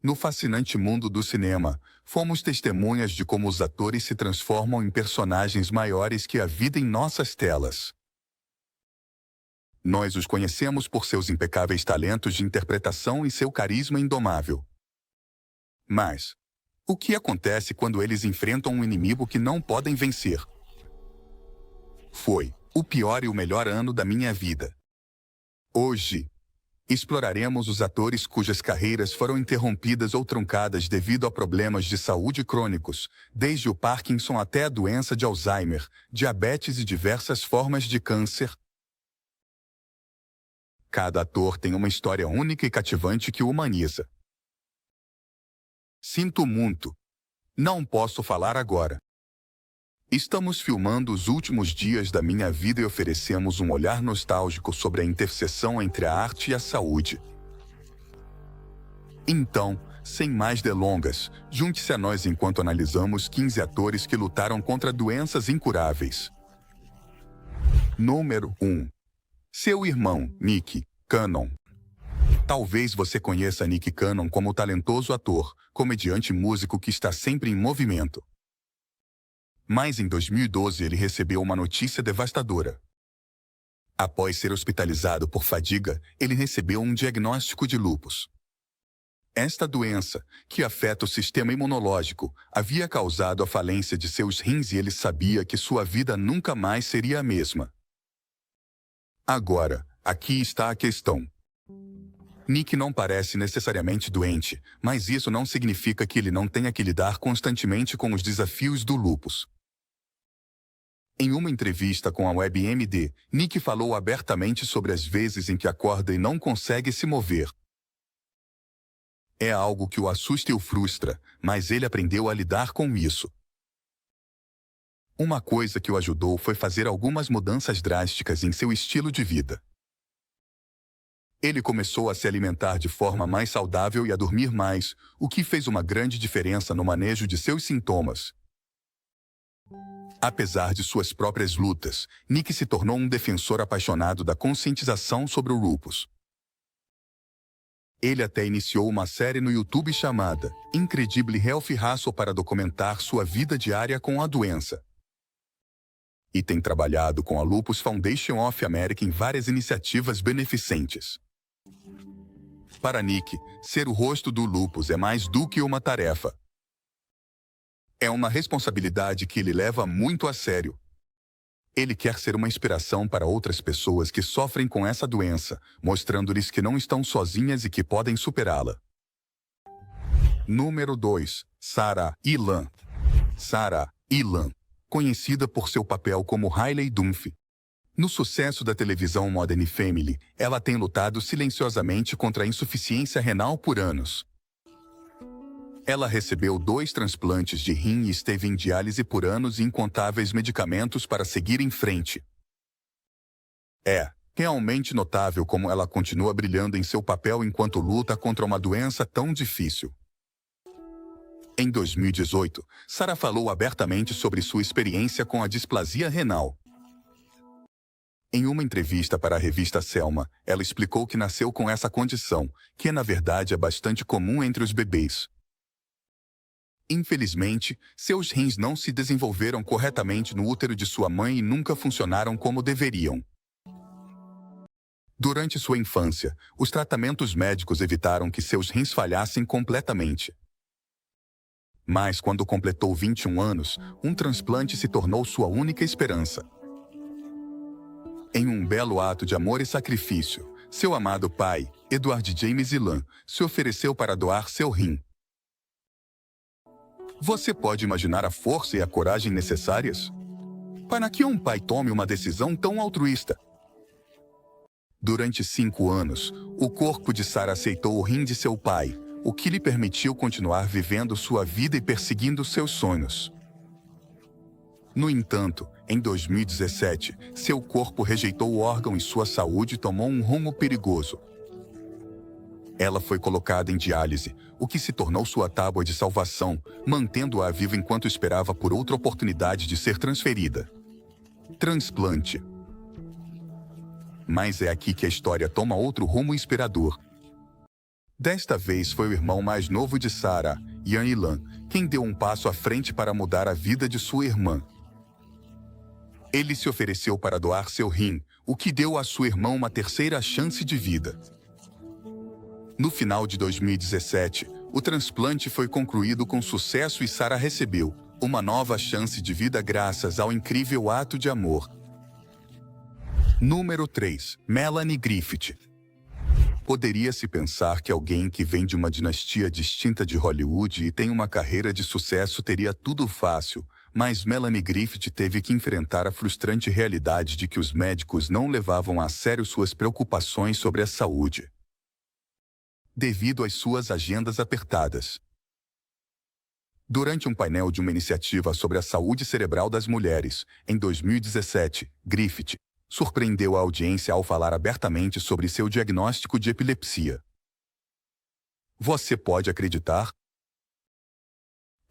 No fascinante mundo do cinema, fomos testemunhas de como os atores se transformam em personagens maiores que a vida em nossas telas. Nós os conhecemos por seus impecáveis talentos de interpretação e seu carisma indomável. Mas, o que acontece quando eles enfrentam um inimigo que não podem vencer? Foi o pior e o melhor ano da minha vida. Hoje, exploraremos os atores cujas carreiras foram interrompidas ou truncadas devido a problemas de saúde crônicos, desde o Parkinson até a doença de Alzheimer, diabetes e diversas formas de câncer. Cada ator tem uma história única e cativante que o humaniza. Sinto muito. Não posso falar agora. Estamos filmando os últimos dias da minha vida e oferecemos um olhar nostálgico sobre a interseção entre a arte e a saúde. Então, sem mais delongas, junte-se a nós enquanto analisamos 15 atores que lutaram contra doenças incuráveis. Número 1. Seu irmão, Nick Cannon. Talvez você conheça Nick Cannon como o talentoso ator, comediante e músico que está sempre em movimento. Mas em 2012 ele recebeu uma notícia devastadora. Após ser hospitalizado por fadiga, ele recebeu um diagnóstico de lúpus. Esta doença, que afeta o sistema imunológico, havia causado a falência de seus rins e ele sabia que sua vida nunca mais seria a mesma. Agora, aqui está a questão. Nick não parece necessariamente doente, mas isso não significa que ele não tenha que lidar constantemente com os desafios do lúpus. Em uma entrevista com a WebMD, Nick falou abertamente sobre as vezes em que acorda e não consegue se mover. É algo que o assusta e o frustra, mas ele aprendeu a lidar com isso. Uma coisa que o ajudou foi fazer algumas mudanças drásticas em seu estilo de vida. Ele começou a se alimentar de forma mais saudável e a dormir mais, o que fez uma grande diferença no manejo de seus sintomas. Apesar de suas próprias lutas, Nick se tornou um defensor apaixonado da conscientização sobre o lúpus. Ele até iniciou uma série no YouTube chamada Incredible Health Hustle para documentar sua vida diária com a doença. E tem trabalhado com a Lupus Foundation of America em várias iniciativas beneficentes. Para Nick, ser o rosto do lúpus é mais do que uma tarefa. É uma responsabilidade que ele leva muito a sério. Ele quer ser uma inspiração para outras pessoas que sofrem com essa doença, mostrando-lhes que não estão sozinhas e que podem superá-la. Número 2. Sarah Ilan. Sarah Ilan, conhecida por seu papel como Riley Dunphy. No sucesso da televisão Modern Family, ela tem lutado silenciosamente contra a insuficiência renal por anos. Ela recebeu 2 transplantes de rim e esteve em diálise por anos e incontáveis medicamentos para seguir em frente. É realmente notável como ela continua brilhando em seu papel enquanto luta contra uma doença tão difícil. Em 2018, Sarah falou abertamente sobre sua experiência com a displasia renal. Em uma entrevista para a revista Selma, ela explicou que nasceu com essa condição, que na verdade é bastante comum entre os bebês. Infelizmente, seus rins não se desenvolveram corretamente no útero de sua mãe e nunca funcionaram como deveriam. Durante sua infância, os tratamentos médicos evitaram que seus rins falhassem completamente. Mas quando completou 21 anos, um transplante se tornou sua única esperança. Em um belo ato de amor e sacrifício, seu amado pai, Edward James Ilan, se ofereceu para doar seu rim. Você pode imaginar a força e a coragem necessárias para que um pai tome uma decisão tão altruísta? Durante 5 anos, o corpo de Sarah aceitou o rim de seu pai, o que lhe permitiu continuar vivendo sua vida e perseguindo seus sonhos. No entanto, em 2017, seu corpo rejeitou o órgão e sua saúde tomou um rumo perigoso. Ela foi colocada em diálise, o que se tornou sua tábua de salvação, mantendo-a viva enquanto esperava por outra oportunidade de ser transferida. Transplante. Mas é aqui que a história toma outro rumo inspirador. Desta vez foi o irmão mais novo de Sarah, Ian Ilan, quem deu um passo à frente para mudar a vida de sua irmã. Ele se ofereceu para doar seu rim, o que deu a sua irmã uma terceira chance de vida. No final de 2017, o transplante foi concluído com sucesso e Sarah recebeu uma nova chance de vida graças ao incrível ato de amor. Número 3. Melanie Griffith. Poderia-se pensar que alguém que vem de uma dinastia distinta de Hollywood e tem uma carreira de sucesso teria tudo fácil, mas Melanie Griffith teve que enfrentar a frustrante realidade de que os médicos não levavam a sério suas preocupações sobre a saúde, devido às suas agendas apertadas. Durante um painel de uma iniciativa sobre a saúde cerebral das mulheres, em 2017, Griffith surpreendeu a audiência ao falar abertamente sobre seu diagnóstico de epilepsia. Você pode acreditar?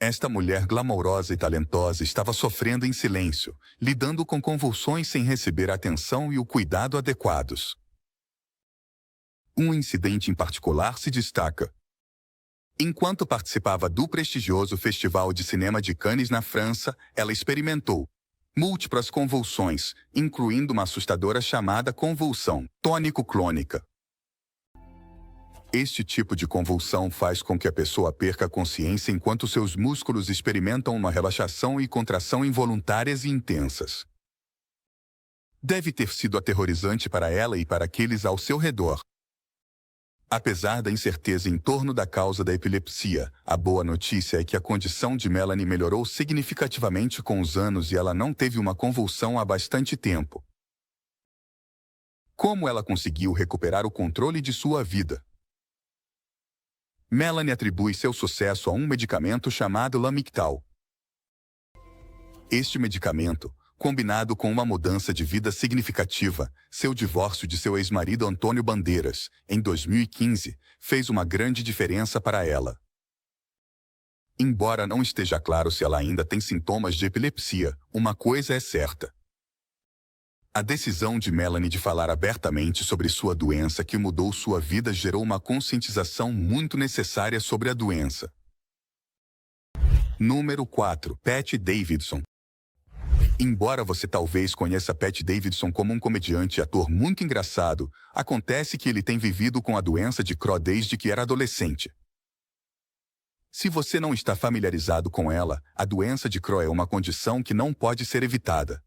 Esta mulher glamourosa e talentosa estava sofrendo em silêncio, lidando com convulsões sem receber a atenção e o cuidado adequados. Um incidente em particular se destaca. Enquanto participava do prestigioso Festival de Cinema de Cannes na França, ela experimentou múltiplas convulsões, incluindo uma assustadora chamada convulsão tônico-clônica. Este tipo de convulsão faz com que a pessoa perca a consciência enquanto seus músculos experimentam uma relaxação e contração involuntárias e intensas. Deve ter sido aterrorizante para ela e para aqueles ao seu redor. Apesar da incerteza em torno da causa da epilepsia, a boa notícia é que a condição de Melanie melhorou significativamente com os anos e ela não teve uma convulsão há bastante tempo. Como ela conseguiu recuperar o controle de sua vida? Melanie atribui seu sucesso a um medicamento chamado Lamictal. Este medicamento, combinado com uma mudança de vida significativa, seu divórcio de seu ex-marido Antônio Bandeiras, em 2015, fez uma grande diferença para ela. Embora não esteja claro se ela ainda tem sintomas de epilepsia, uma coisa é certa. A decisão de Melanie de falar abertamente sobre sua doença que mudou sua vida gerou uma conscientização muito necessária sobre a doença. Número 4. Pete Davidson. Embora você talvez conheça Pete Davidson como um comediante e ator muito engraçado, acontece que ele tem vivido com a doença de Crohn desde que era adolescente. Se você não está familiarizado com ela, a doença de Crohn é uma condição que não pode ser evitada.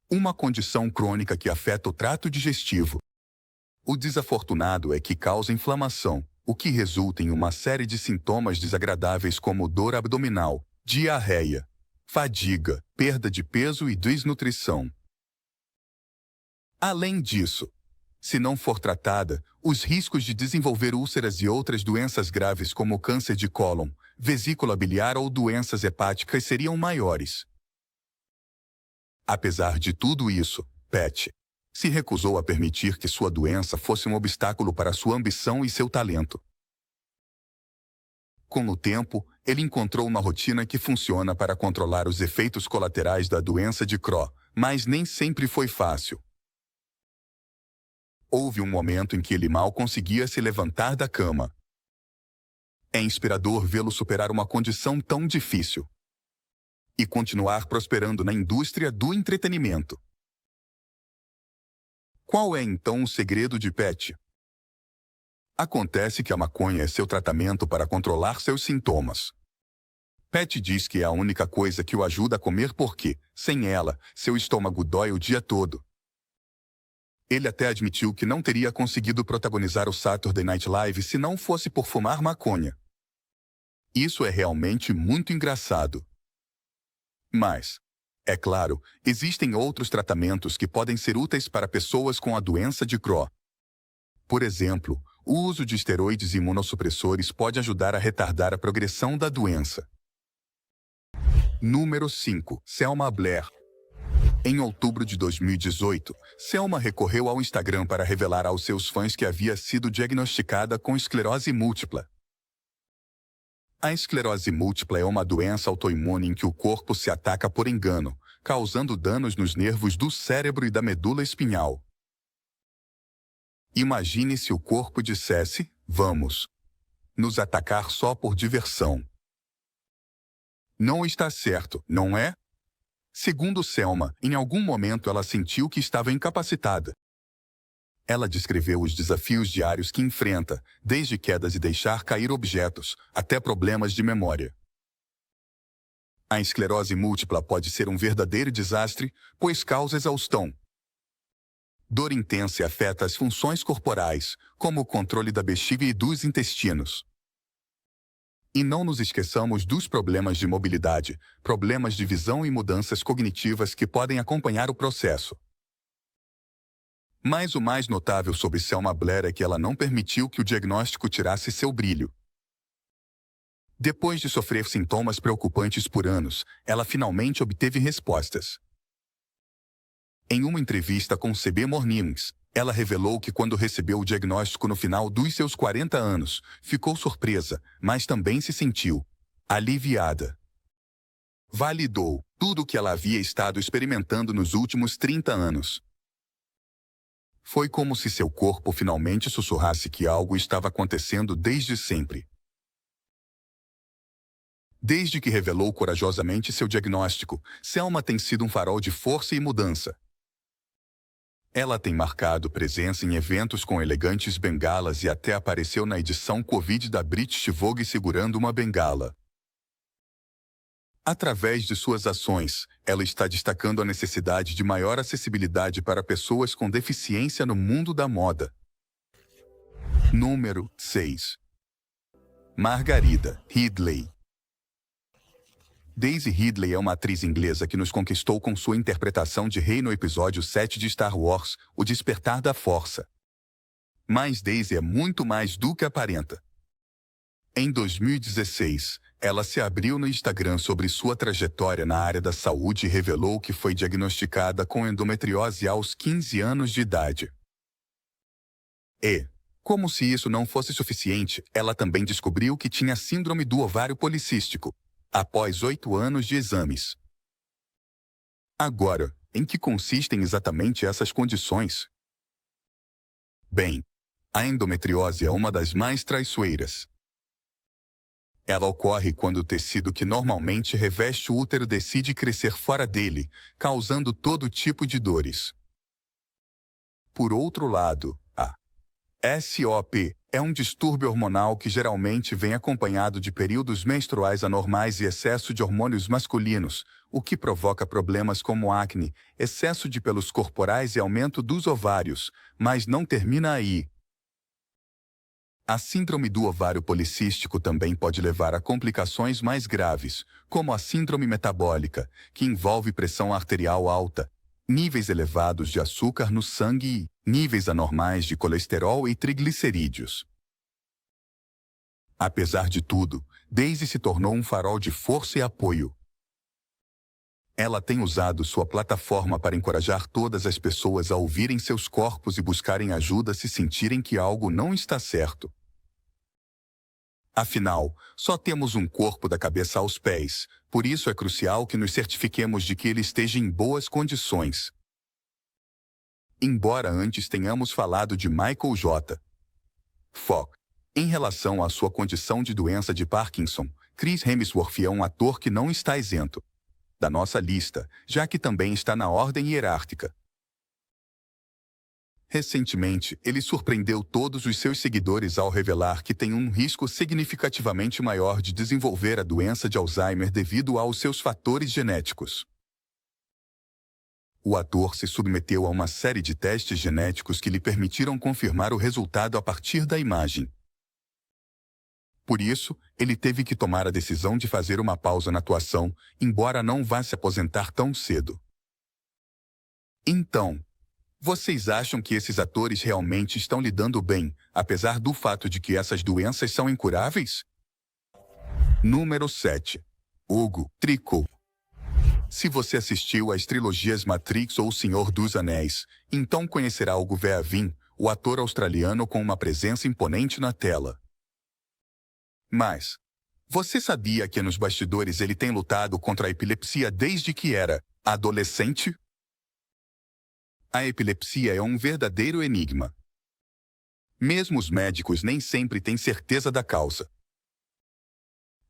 Uma condição crônica que afeta o trato digestivo. O desafortunado é que causa inflamação, o que resulta em uma série de sintomas desagradáveis como dor abdominal, diarreia, fadiga, perda de peso e desnutrição. Além disso, se não for tratada, os riscos de desenvolver úlceras e outras doenças graves como câncer de cólon, vesícula biliar ou doenças hepáticas seriam maiores. Apesar de tudo isso, Pete se recusou a permitir que sua doença fosse um obstáculo para sua ambição e seu talento. Com o tempo, ele encontrou uma rotina que funciona para controlar os efeitos colaterais da doença de Crohn, mas nem sempre foi fácil. Houve um momento em que ele mal conseguia se levantar da cama. É inspirador vê-lo superar uma condição tão difícil e continuar prosperando na indústria do entretenimento. Qual é então o segredo de Pete? Acontece que a maconha é seu tratamento para controlar seus sintomas. Pete diz que é a única coisa que o ajuda a comer porque, sem ela, seu estômago dói o dia todo. Ele até admitiu que não teria conseguido protagonizar o Saturday Night Live se não fosse por fumar maconha. Isso é realmente muito engraçado. Mas, é claro, existem outros tratamentos que podem ser úteis para pessoas com a doença de Crohn. Por exemplo, o uso de esteroides imunossupressores pode ajudar a retardar a progressão da doença. Número 5. Selma Blair. Em outubro de 2018, Selma recorreu ao Instagram para revelar aos seus fãs que havia sido diagnosticada com esclerose múltipla. A esclerose múltipla é uma doença autoimune em que o corpo se ataca por engano, causando danos nos nervos do cérebro e da medula espinhal. Imagine se o corpo dissesse, vamos nos atacar só por diversão. Não está certo, não é? Segundo Selma, em algum momento ela sentiu que estava incapacitada. Ela descreveu os desafios diários que enfrenta, desde quedas e deixar cair objetos, até problemas de memória. A esclerose múltipla pode ser um verdadeiro desastre, pois causa exaustão. Dor intensa afeta as funções corporais, como o controle da bexiga e dos intestinos. E não nos esqueçamos dos problemas de mobilidade, problemas de visão e mudanças cognitivas que podem acompanhar o processo. Mas o mais notável sobre Selma Blair é que ela não permitiu que o diagnóstico tirasse seu brilho. Depois de sofrer sintomas preocupantes por anos, ela finalmente obteve respostas. Em uma entrevista com CB Mornings, ela revelou que quando recebeu o diagnóstico no final dos seus 40 anos, ficou surpresa, mas também se sentiu aliviada. Validou tudo o que ela havia estado experimentando nos últimos 30 anos. Foi como se seu corpo finalmente sussurrasse que algo estava acontecendo desde sempre. Desde que revelou corajosamente seu diagnóstico, Selma tem sido um farol de força e mudança. Ela tem marcado presença em eventos com elegantes bengalas e até apareceu na edição Covid da British Vogue segurando uma bengala. Através de suas ações, ela está destacando a necessidade de maior acessibilidade para pessoas com deficiência no mundo da moda. Número 6. Margarida Ridley. Daisy Ridley é uma atriz inglesa que nos conquistou com sua interpretação de Rey no episódio 7 de Star Wars, O Despertar da Força. Mas Daisy é muito mais do que aparenta. Em 2016, ela se abriu no Instagram sobre sua trajetória na área da saúde e revelou que foi diagnosticada com endometriose aos 15 anos de idade. E, como se isso não fosse suficiente, ela também descobriu que tinha síndrome do ovário policístico, após 8 anos de exames. Agora, em que consistem exatamente essas condições? Bem, a endometriose é uma das mais traiçoeiras. Ela ocorre quando o tecido que normalmente reveste o útero decide crescer fora dele, causando todo tipo de dores. Por outro lado, a SOP é um distúrbio hormonal que geralmente vem acompanhado de períodos menstruais anormais e excesso de hormônios masculinos, o que provoca problemas como acne, excesso de pelos corporais e aumento dos ovários, mas não termina aí. A síndrome do ovário policístico também pode levar a complicações mais graves, como a síndrome metabólica, que envolve pressão arterial alta, níveis elevados de açúcar no sangue e níveis anormais de colesterol e triglicerídeos. Apesar de tudo, Daisy se tornou um farol de força e apoio. Ela tem usado sua plataforma para encorajar todas as pessoas a ouvirem seus corpos e buscarem ajuda se sentirem que algo não está certo. Afinal, só temos um corpo da cabeça aos pés, por isso é crucial que nos certifiquemos de que ele esteja em boas condições. Embora antes tenhamos falado de Michael J. Fox, em relação à sua condição de doença de Parkinson, Chris Hemsworth é um ator que não está isento da nossa lista, já que também está na ordem hierárquica. Recentemente, ele surpreendeu todos os seus seguidores ao revelar que tem um risco significativamente maior de desenvolver a doença de Alzheimer devido aos seus fatores genéticos. O ator se submeteu a uma série de testes genéticos que lhe permitiram confirmar o resultado a partir da imagem. Por isso, ele teve que tomar a decisão de fazer uma pausa na atuação, embora não vá se aposentar tão cedo. Então, vocês acham que esses atores realmente estão lidando bem, apesar do fato de que essas doenças são incuráveis? Número 7. Hugo Tricot. Se você assistiu às trilogias Matrix ou O Senhor dos Anéis, então conhecerá Hugo Weaving, o ator australiano com uma presença imponente na tela. Mas, você sabia que nos bastidores ele tem lutado contra a epilepsia desde que era adolescente? A epilepsia é um verdadeiro enigma. Mesmo os médicos nem sempre têm certeza da causa.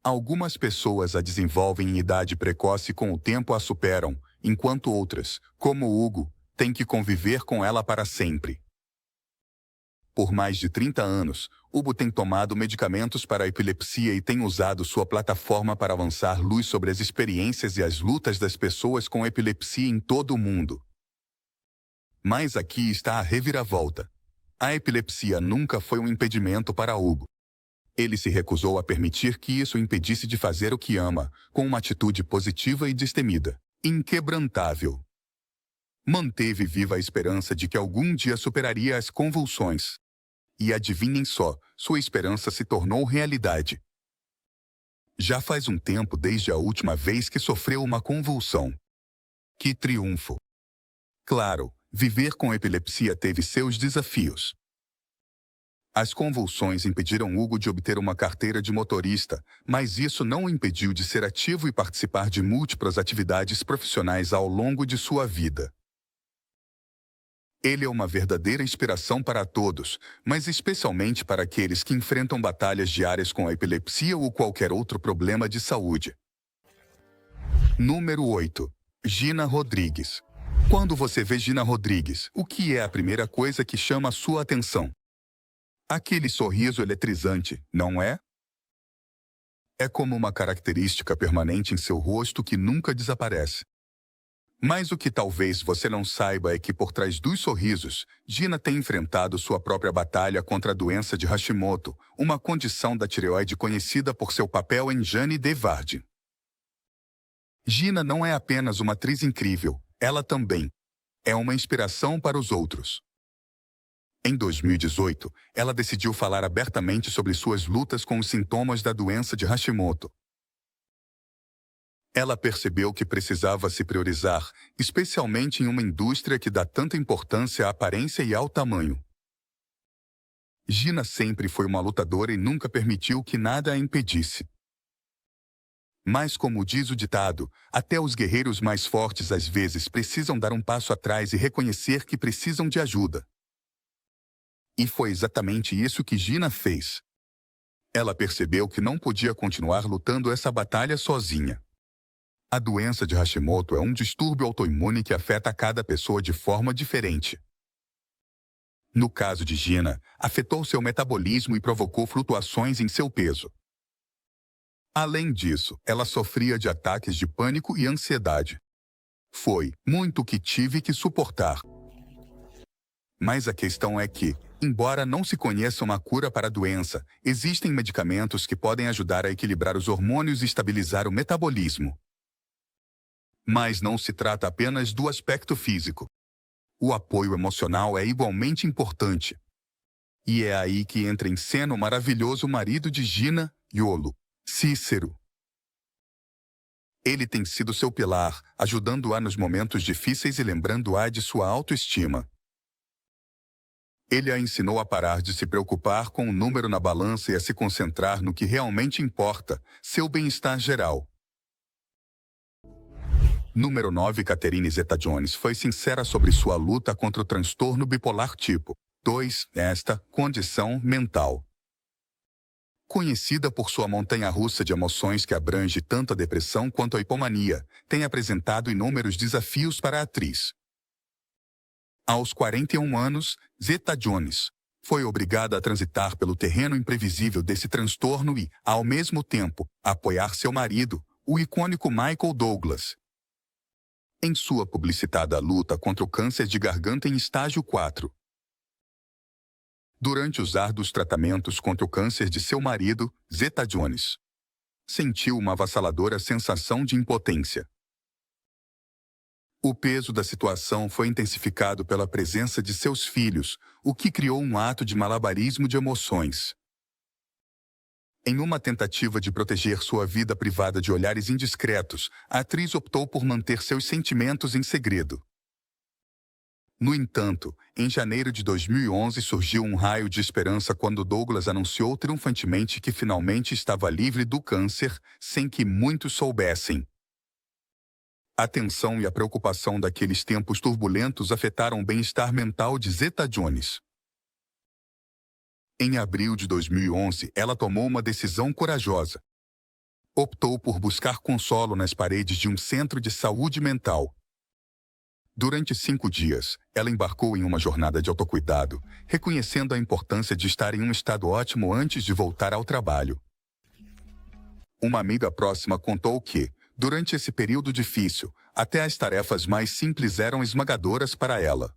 Algumas pessoas a desenvolvem em idade precoce e com o tempo a superam, enquanto outras, como Hugo, têm que conviver com ela para sempre. Por mais de 30 anos, Hugo tem tomado medicamentos para a epilepsia e tem usado sua plataforma para avançar luz sobre as experiências e as lutas das pessoas com epilepsia em todo o mundo. Mas aqui está a reviravolta. A epilepsia nunca foi um impedimento para Hugo. Ele se recusou a permitir que isso o impedisse de fazer o que ama, com uma atitude positiva e destemida, inquebrantável. Manteve viva a esperança de que algum dia superaria as convulsões. E adivinhem só, sua esperança se tornou realidade. Já faz um tempo desde a última vez que sofreu uma convulsão. Que triunfo! Claro, viver com epilepsia teve seus desafios. As convulsões impediram Hugo de obter uma carteira de motorista, mas isso não o impediu de ser ativo e participar de múltiplas atividades profissionais ao longo de sua vida. Ele é uma verdadeira inspiração para todos, mas especialmente para aqueles que enfrentam batalhas diárias com a epilepsia ou qualquer outro problema de saúde. Número 8. Gina Rodrigues. Quando você vê Gina Rodrigues, o que é a primeira coisa que chama a sua atenção? Aquele sorriso eletrizante, não é? É como uma característica permanente em seu rosto que nunca desaparece. Mas o que talvez você não saiba é que por trás dos sorrisos, Gina tem enfrentado sua própria batalha contra a doença de Hashimoto, uma condição da tireoide conhecida por seu papel em Jane the Virgin. Gina não é apenas uma atriz incrível, ela também é uma inspiração para os outros. Em 2018, ela decidiu falar abertamente sobre suas lutas com os sintomas da doença de Hashimoto. Ela percebeu que precisava se priorizar, especialmente em uma indústria que dá tanta importância à aparência e ao tamanho. Gina sempre foi uma lutadora e nunca permitiu que nada a impedisse. Mas como diz o ditado, até os guerreiros mais fortes às vezes precisam dar um passo atrás e reconhecer que precisam de ajuda. E foi exatamente isso que Gina fez. Ela percebeu que não podia continuar lutando essa batalha sozinha. A doença de Hashimoto é um distúrbio autoimune que afeta cada pessoa de forma diferente. No caso de Gina, afetou seu metabolismo e provocou flutuações em seu peso. Além disso, ela sofria de ataques de pânico e ansiedade. Foi muito que tive que suportar. Mas a questão é que, embora não se conheça uma cura para a doença, existem medicamentos que podem ajudar a equilibrar os hormônios e estabilizar o metabolismo. Mas não se trata apenas do aspecto físico. O apoio emocional é igualmente importante. E é aí que entra em cena o maravilhoso marido de Gina, Iolo, Cícero. Ele tem sido seu pilar, ajudando-a nos momentos difíceis e lembrando-a de sua autoestima. Ele a ensinou a parar de se preocupar com o número na balança e a se concentrar no que realmente importa, seu bem-estar geral. Número 9. Catherine Zeta-Jones foi sincera sobre sua luta contra o transtorno bipolar tipo 2, esta condição mental. Conhecida por sua montanha-russa de emoções que abrange tanto a depressão quanto a hipomania, tem apresentado inúmeros desafios para a atriz. Aos 41 anos, Zeta-Jones foi obrigada a transitar pelo terreno imprevisível desse transtorno e, ao mesmo tempo, apoiar seu marido, o icônico Michael Douglas, em sua publicitada luta contra o câncer de garganta em estágio 4. Durante os árduos tratamentos contra o câncer de seu marido, Zeta-Jones sentiu uma avassaladora sensação de impotência. O peso da situação foi intensificado pela presença de seus filhos, o que criou um ato de malabarismo de emoções. Em uma tentativa de proteger sua vida privada de olhares indiscretos, a atriz optou por manter seus sentimentos em segredo. No entanto, em janeiro de 2011 surgiu um raio de esperança quando Douglas anunciou triunfantemente que finalmente estava livre do câncer, sem que muitos soubessem. A tensão e a preocupação daqueles tempos turbulentos afetaram o bem-estar mental de Zeta-Jones. Em abril de 2011, ela tomou uma decisão corajosa. Optou por buscar consolo nas paredes de um centro de saúde mental. Durante 5 dias, ela embarcou em uma jornada de autocuidado, reconhecendo a importância de estar em um estado ótimo antes de voltar ao trabalho. Uma amiga próxima contou que, durante esse período difícil, até as tarefas mais simples eram esmagadoras para ela.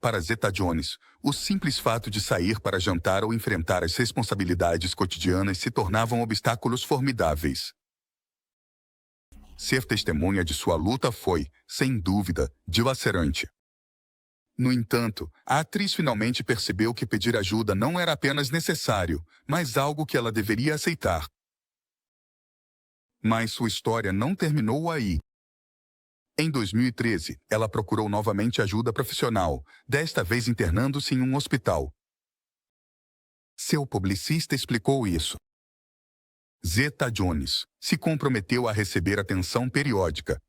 Para Zeta Jones, o simples fato de sair para jantar ou enfrentar as responsabilidades cotidianas se tornavam obstáculos formidáveis. Ser testemunha de sua luta foi, sem dúvida, dilacerante. No entanto, a atriz finalmente percebeu que pedir ajuda não era apenas necessário, mas algo que ela deveria aceitar. Mas sua história não terminou aí. Em 2013, ela procurou novamente ajuda profissional, desta vez internando-se em um hospital. Seu publicista explicou isso. Zeta Jones se comprometeu a receber atenção periódica,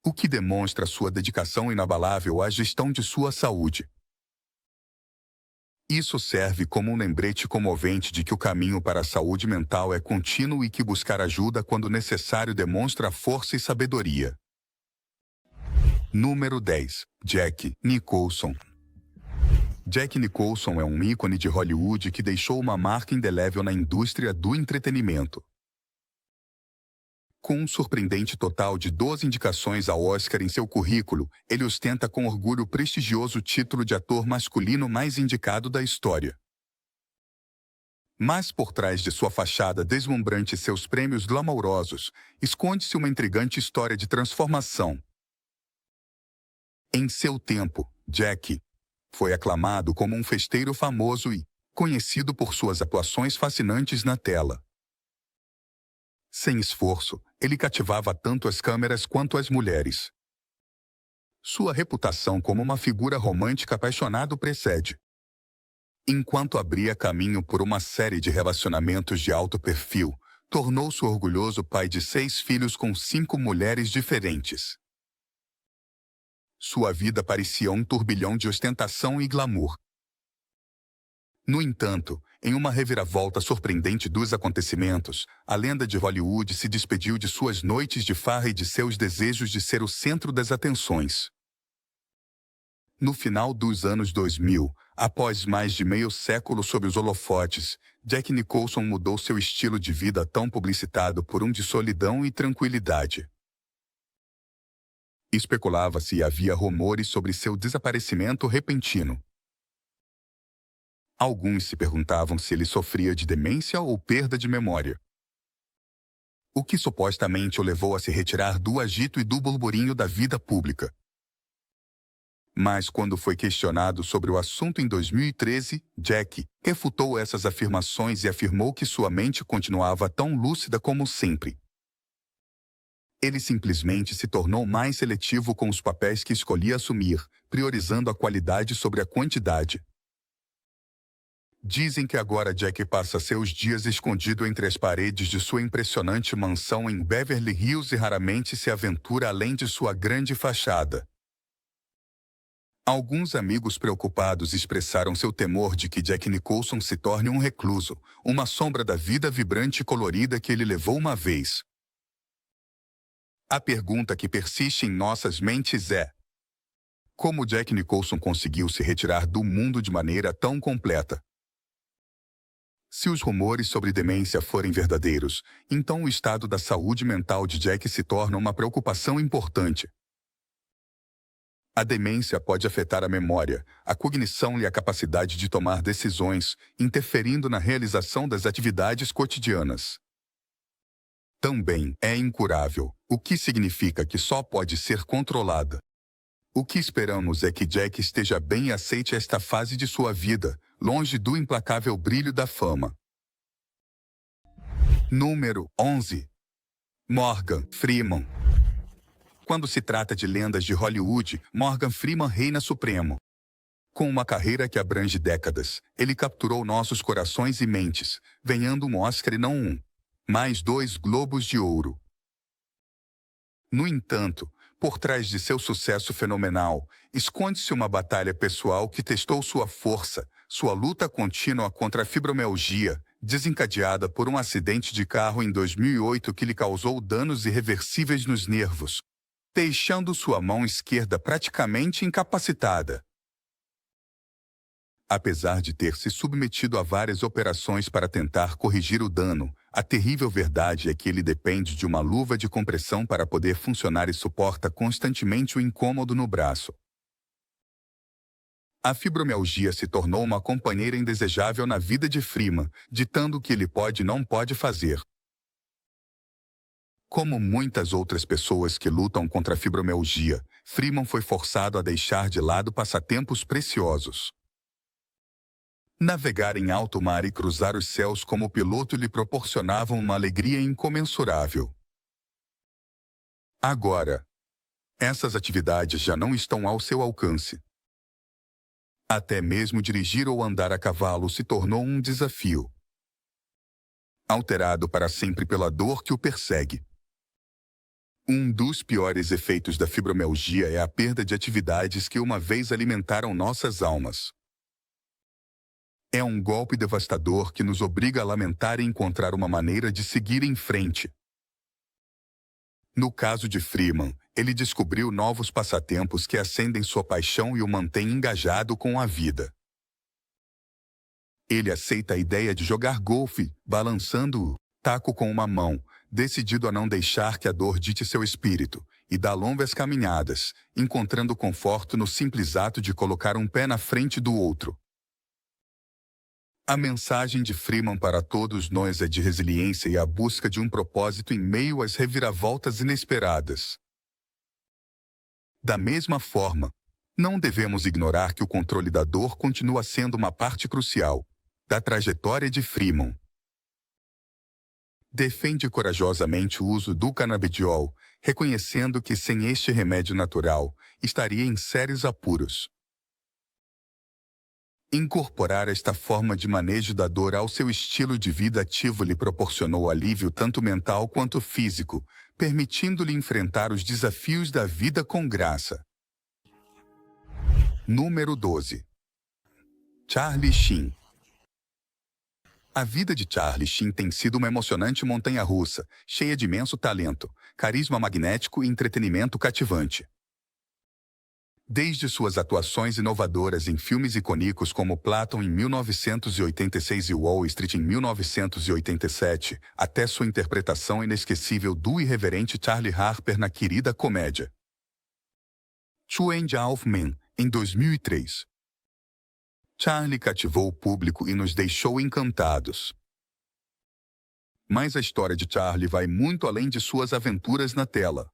o que demonstra sua dedicação inabalável à gestão de sua saúde. Isso serve como um lembrete comovente de que o caminho para a saúde mental é contínuo e que buscar ajuda quando necessário demonstra força e sabedoria. Número 10. Jack Nicholson. Jack Nicholson é um ícone de Hollywood que deixou uma marca indelével na indústria do entretenimento. Com um surpreendente total de 12 indicações ao Oscar em seu currículo, ele ostenta com orgulho o prestigioso título de ator masculino mais indicado da história. Mas por trás de sua fachada deslumbrante e seus prêmios glamourosos, esconde-se uma intrigante história de transformação. Em seu tempo, Jack foi aclamado como um festeiro famoso e conhecido por suas atuações fascinantes na tela. Sem esforço, ele cativava tanto as câmeras quanto as mulheres. Sua reputação como uma figura romântica apaixonada o precede. Enquanto abria caminho por uma série de relacionamentos de alto perfil, tornou-se orgulhoso pai de 6 filhos com 5 mulheres diferentes. Sua vida parecia um turbilhão de ostentação e glamour. No entanto, em uma reviravolta surpreendente dos acontecimentos, a lenda de Hollywood se despediu de suas noites de farra e de seus desejos de ser o centro das atenções. No final dos anos 2000, após mais de meio século sob os holofotes, Jack Nicholson mudou seu estilo de vida tão publicitado por um de solidão e tranquilidade. Especulava-se e havia rumores sobre seu desaparecimento repentino. Alguns se perguntavam se ele sofria de demência ou perda de memória. O que supostamente o levou a se retirar do agito e do burburinho da vida pública. Mas quando foi questionado sobre o assunto em 2013, Jack refutou essas afirmações e afirmou que sua mente continuava tão lúcida como sempre. Ele simplesmente se tornou mais seletivo com os papéis que escolhia assumir, priorizando a qualidade sobre a quantidade. Dizem que agora Jack passa seus dias escondido entre as paredes de sua impressionante mansão em Beverly Hills e raramente se aventura além de sua grande fachada. Alguns amigos preocupados expressaram seu temor de que Jack Nicholson se torne um recluso, uma sombra da vida vibrante e colorida que ele levou uma vez. A pergunta que persiste em nossas mentes é: como Jack Nicholson conseguiu se retirar do mundo de maneira tão completa? Se os rumores sobre demência forem verdadeiros, então o estado da saúde mental de Jack se torna uma preocupação importante. A demência pode afetar a memória, a cognição e a capacidade de tomar decisões, interferindo na realização das atividades cotidianas. Também é incurável, o que significa que só pode ser controlada. O que esperamos é que Jack esteja bem e aceite esta fase de sua vida, longe do implacável brilho da fama. Número 11. Morgan Freeman. Quando se trata de lendas de Hollywood, Morgan Freeman reina supremo. Com uma carreira que abrange décadas, ele capturou nossos corações e mentes, ganhando um Oscar e não um, mas 2 Globos de Ouro. No entanto, por trás de seu sucesso fenomenal, esconde-se uma batalha pessoal que testou sua força, sua luta contínua contra a fibromialgia, desencadeada por um acidente de carro em 2008 que lhe causou danos irreversíveis nos nervos, deixando sua mão esquerda praticamente incapacitada. Apesar de ter se submetido a várias operações para tentar corrigir o dano, a terrível verdade é que ele depende de uma luva de compressão para poder funcionar e suporta constantemente o incômodo no braço. A fibromialgia se tornou uma companheira indesejável na vida de Freeman, ditando o que ele pode e não pode fazer. Como muitas outras pessoas que lutam contra a fibromialgia, Freeman foi forçado a deixar de lado passatempos preciosos. Navegar em alto mar e cruzar os céus como piloto lhe proporcionavam uma alegria incomensurável. Agora, essas atividades já não estão ao seu alcance. Até mesmo dirigir ou andar a cavalo se tornou um desafio. Alterado para sempre pela dor que o persegue. Um dos piores efeitos da fibromialgia é a perda de atividades que uma vez alimentaram nossas almas. É um golpe devastador que nos obriga a lamentar e encontrar uma maneira de seguir em frente. No caso de Freeman, ele descobriu novos passatempos que acendem sua paixão e o mantêm engajado com a vida. Ele aceita a ideia de jogar golfe, balançando o taco com uma mão, decidido a não deixar que a dor dite seu espírito, e dá longas caminhadas, encontrando conforto no simples ato de colocar um pé na frente do outro. A mensagem de Freeman para todos nós é de resiliência e a busca de um propósito em meio às reviravoltas inesperadas. Da mesma forma, não devemos ignorar que o controle da dor continua sendo uma parte crucial da trajetória de Freeman. Defende corajosamente o uso do canabidiol, reconhecendo que sem este remédio natural, estaria em sérios apuros. Incorporar esta forma de manejo da dor ao seu estilo de vida ativo lhe proporcionou alívio tanto mental quanto físico, permitindo-lhe enfrentar os desafios da vida com graça. Número 12. Charlie Sheen. A vida de Charlie Sheen tem sido uma emocionante montanha-russa, cheia de imenso talento, carisma magnético e entretenimento cativante. Desde suas atuações inovadoras em filmes icônicos como Platon em 1986 e Wall Street em 1987, até sua interpretação inesquecível do irreverente Charlie Harper na querida comédia Two and a Half Men, em 2003. Charlie cativou o público e nos deixou encantados. Mas a história de Charlie vai muito além de suas aventuras na tela.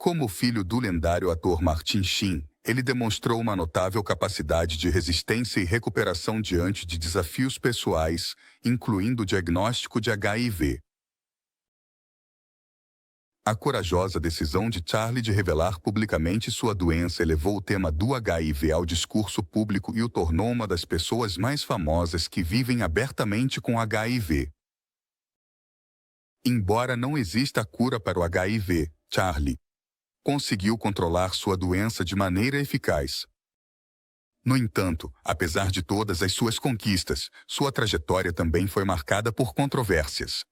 Como filho do lendário ator Martin Sheen, ele demonstrou uma notável capacidade de resistência e recuperação diante de desafios pessoais, incluindo o diagnóstico de HIV. A corajosa decisão de Charlie de revelar publicamente sua doença elevou o tema do HIV ao discurso público e o tornou uma das pessoas mais famosas que vivem abertamente com HIV. Embora não exista cura para o HIV, Charlie conseguiu controlar sua doença de maneira eficaz. No entanto, apesar de todas as suas conquistas, sua trajetória também foi marcada por controvérsias.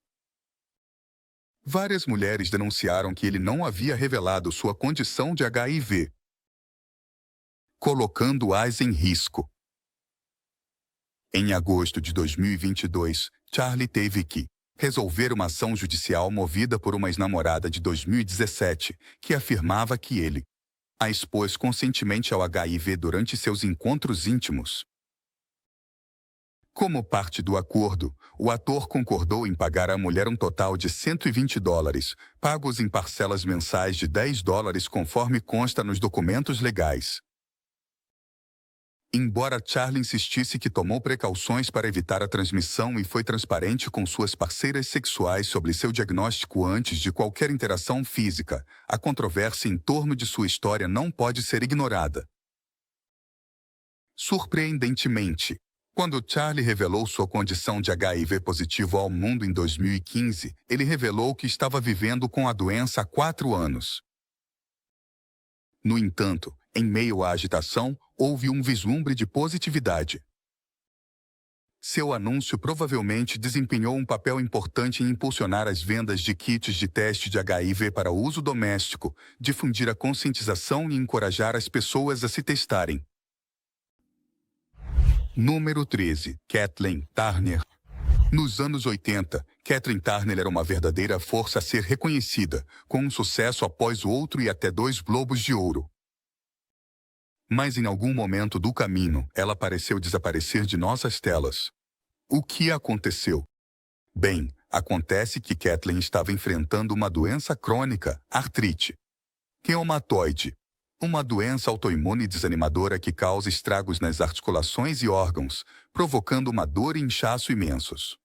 Várias mulheres denunciaram que ele não havia revelado sua condição de HIV, colocando-as em risco. Em agosto de 2022, Charlie teve que resolver uma ação judicial movida por uma ex-namorada de 2017, que afirmava que ele a expôs conscientemente ao HIV durante seus encontros íntimos. Como parte do acordo, o ator concordou em pagar à mulher um total de $120, pagos em parcelas mensais de $10 conforme consta nos documentos legais. Embora Charlie insistisse que tomou precauções para evitar a transmissão e foi transparente com suas parceiras sexuais sobre seu diagnóstico antes de qualquer interação física, a controvérsia em torno de sua história não pode ser ignorada. Surpreendentemente, quando Charlie revelou sua condição de HIV positivo ao mundo em 2015, ele revelou que estava vivendo com a doença há 4 anos. No entanto, Em meio à agitação, houve um vislumbre de positividade. Seu anúncio provavelmente desempenhou um papel importante em impulsionar as vendas de kits de teste de HIV para uso doméstico, difundir a conscientização e encorajar as pessoas a se testarem. Número 13. Kathleen Turner. Nos anos 80, Kathleen Turner era uma verdadeira força a ser reconhecida, com um sucesso após o outro e até 2 Globos de Ouro. Mas em algum momento do caminho, ela pareceu desaparecer de nossas telas. O que aconteceu? Bem, acontece que Kathleen estava enfrentando uma doença crônica, artrite reumatoide, uma doença autoimune desanimadora que causa estragos nas articulações e órgãos, provocando uma dor e inchaço imensos.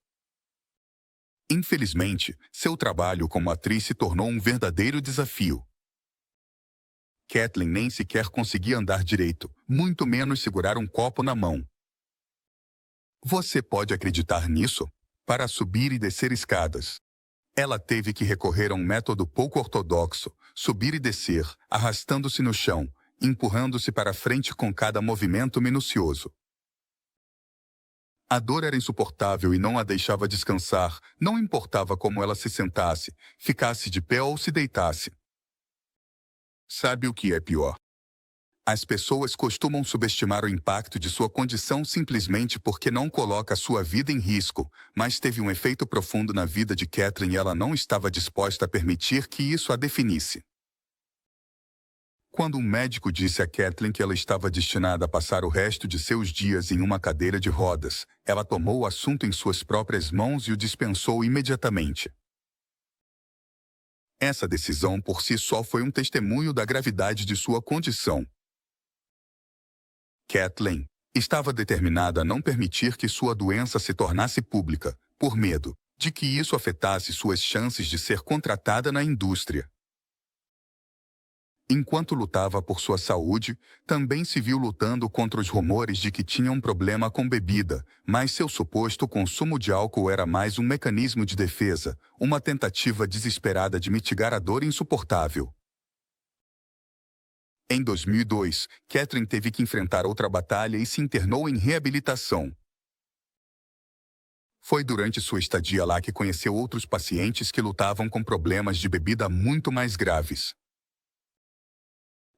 Infelizmente, seu trabalho como atriz se tornou um verdadeiro desafio. Kathleen nem sequer conseguia andar direito, muito menos segurar um copo na mão. Você pode acreditar nisso? Para subir e descer escadas, ela teve que recorrer a um método pouco ortodoxo, subir e descer, arrastando-se no chão, empurrando-se para frente com cada movimento minucioso. A dor era insuportável e não a deixava descansar, não importava como ela se sentasse, ficasse de pé ou se deitasse. Sabe o que é pior? As pessoas costumam subestimar o impacto de sua condição simplesmente porque não coloca sua vida em risco, mas teve um efeito profundo na vida de Kathleen e ela não estava disposta a permitir que isso a definisse. Quando um médico disse a Kathleen que ela estava destinada a passar o resto de seus dias em uma cadeira de rodas, ela tomou o assunto em suas próprias mãos e o dispensou imediatamente. Essa decisão por si só foi um testemunho da gravidade de sua condição. Kathleen estava determinada a não permitir que sua doença se tornasse pública, por medo de que isso afetasse suas chances de ser contratada na indústria. Enquanto lutava por sua saúde, também se viu lutando contra os rumores de que tinha um problema com bebida, mas seu suposto consumo de álcool era mais um mecanismo de defesa, uma tentativa desesperada de mitigar a dor insuportável. Em 2002, Kathleen teve que enfrentar outra batalha e se internou em reabilitação. Foi durante sua estadia lá que conheceu outros pacientes que lutavam com problemas de bebida muito mais graves.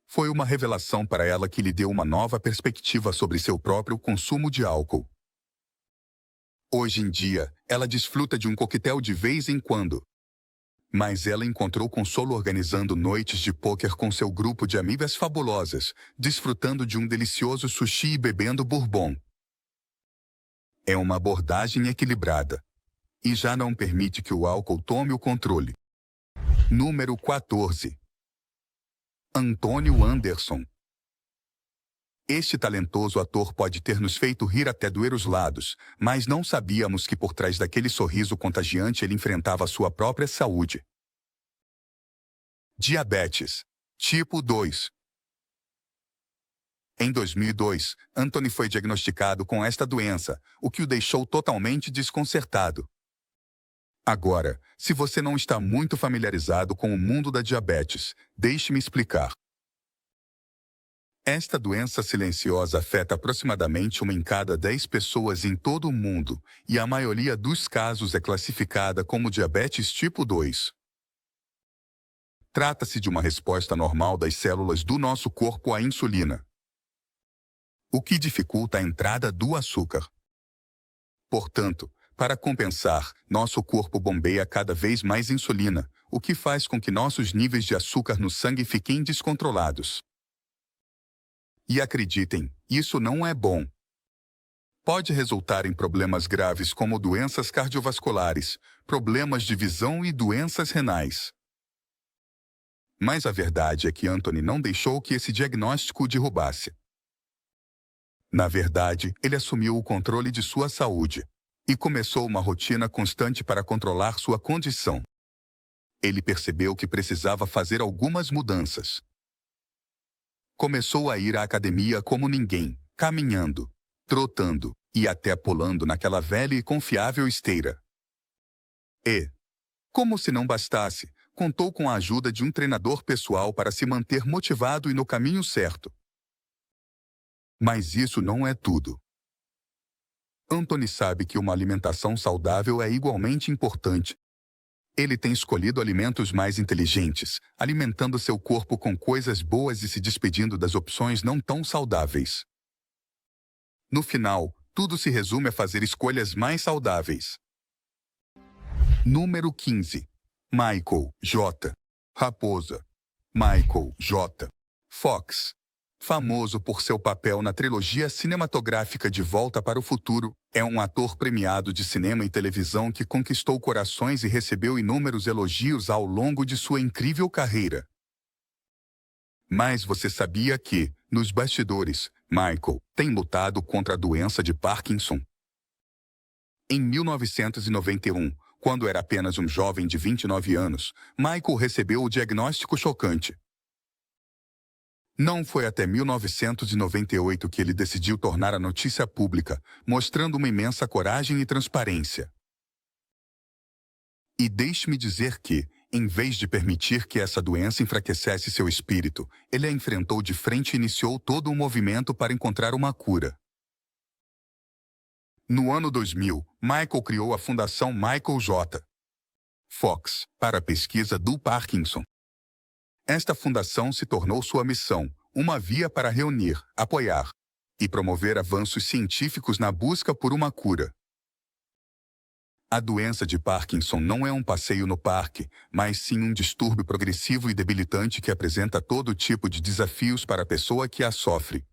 Foi uma revelação para ela que lhe deu uma nova perspectiva sobre seu próprio consumo de álcool. Hoje em dia, ela desfruta de um coquetel de vez em quando. Mas ela encontrou consolo organizando noites de pôquer com seu grupo de amigas fabulosas, desfrutando de um delicioso sushi e bebendo bourbon. É uma abordagem equilibrada. E já não permite que o álcool tome o controle. Número 14. Antônio Anderson. Este talentoso ator pode ter nos feito rir até doer os lados, mas não sabíamos que por trás daquele sorriso contagiante ele enfrentava sua própria saúde. Diabetes. Tipo 2. Em 2002, Anthony foi diagnosticado com esta doença, o que o deixou totalmente desconcertado. Agora, se você não está muito familiarizado com o mundo da diabetes, deixe-me explicar. Esta doença silenciosa afeta aproximadamente 1 em cada 10 pessoas em todo o mundo, e a maioria dos casos é classificada como diabetes tipo 2. Trata-se de uma resposta normal das células do nosso corpo à insulina, o que dificulta a entrada do açúcar. Portanto, para compensar, nosso corpo bombeia cada vez mais insulina, o que faz com que nossos níveis de açúcar no sangue fiquem descontrolados. E acreditem, isso não é bom. Pode resultar em problemas graves como doenças cardiovasculares, problemas de visão e doenças renais. Mas a verdade é que Anthony não deixou que esse diagnóstico o derrubasse. Na verdade, ele assumiu o controle de sua saúde e começou uma rotina constante para controlar sua condição. Ele percebeu que precisava fazer algumas mudanças. Começou a ir à academia como ninguém, caminhando, trotando e até pulando naquela velha e confiável esteira. E, como se não bastasse, contou com a ajuda de um treinador pessoal para se manter motivado e no caminho certo. Mas isso não é tudo. Anthony sabe que uma alimentação saudável é igualmente importante. Ele tem escolhido alimentos mais inteligentes, alimentando seu corpo com coisas boas e se despedindo das opções não tão saudáveis. No final, tudo se resume a fazer escolhas mais saudáveis. Número 15. Michael J. Raposa. Michael J. Fox. Famoso por seu papel na trilogia cinematográfica De Volta para o Futuro, é um ator premiado de cinema e televisão que conquistou corações e recebeu inúmeros elogios ao longo de sua incrível carreira. Mas você sabia que, nos bastidores, Michael tem lutado contra a doença de Parkinson? Em 1991, quando era apenas um jovem de 29 anos, Michael recebeu o diagnóstico chocante. Não foi até 1998 que ele decidiu tornar a notícia pública, mostrando uma imensa coragem e transparência. E deixe-me dizer que, em vez de permitir que essa doença enfraquecesse seu espírito, ele a enfrentou de frente e iniciou todo um movimento para encontrar uma cura. No ano 2000, Michael criou a Fundação Michael J. Fox para a pesquisa do Parkinson. Esta fundação se tornou sua missão, uma via para reunir, apoiar e promover avanços científicos na busca por uma cura. A doença de Parkinson não é um passeio no parque, mas sim um distúrbio progressivo e debilitante que apresenta todo tipo de desafios para a pessoa que a sofre.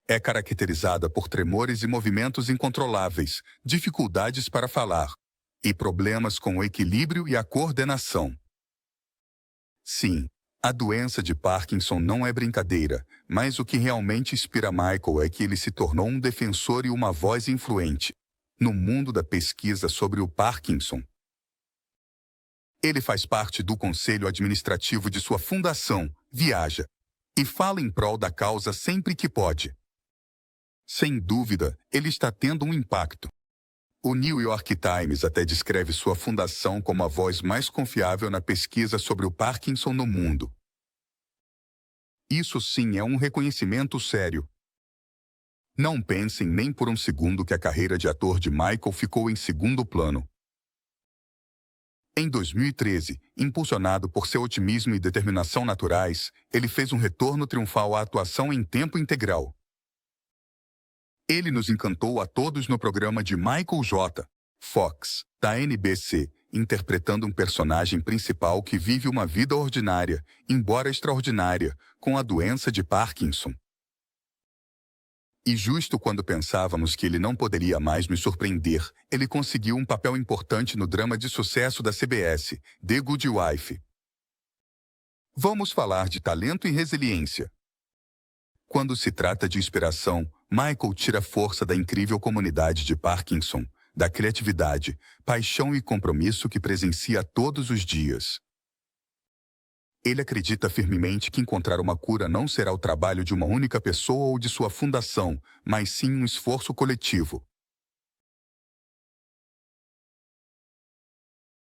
É caracterizada por tremores e movimentos incontroláveis, dificuldades para falar e problemas com o equilíbrio e a coordenação. Sim, a doença de Parkinson não é brincadeira, mas o que realmente inspira Michael é que ele se tornou um defensor e uma voz influente no mundo da pesquisa sobre o Parkinson. Ele faz parte do conselho administrativo de sua fundação, viaja e fala em prol da causa sempre que pode. Sem dúvida, ele está tendo um impacto. O New York Times até descreve sua fundação como a voz mais confiável na pesquisa sobre o Parkinson no mundo. Isso sim é um reconhecimento sério. Não pensem nem por um segundo que a carreira de ator de Michael ficou em segundo plano. Em 2013, impulsionado por seu otimismo e determinação naturais, ele fez um retorno triunfal à atuação em tempo integral. Ele nos encantou a todos no programa de Michael J. Fox, da NBC, interpretando um personagem principal que vive uma vida ordinária, embora extraordinária, com a doença de Parkinson. E justo quando pensávamos que ele não poderia mais nos surpreender, ele conseguiu um papel importante no drama de sucesso da CBS, The Good Wife. Vamos falar de talento e resiliência. Quando se trata de inspiração, Michael tira força da incrível comunidade de Parkinson, da criatividade, paixão e compromisso que presencia todos os dias. Ele acredita firmemente que encontrar uma cura não será o trabalho de uma única pessoa ou de sua fundação, mas sim um esforço coletivo.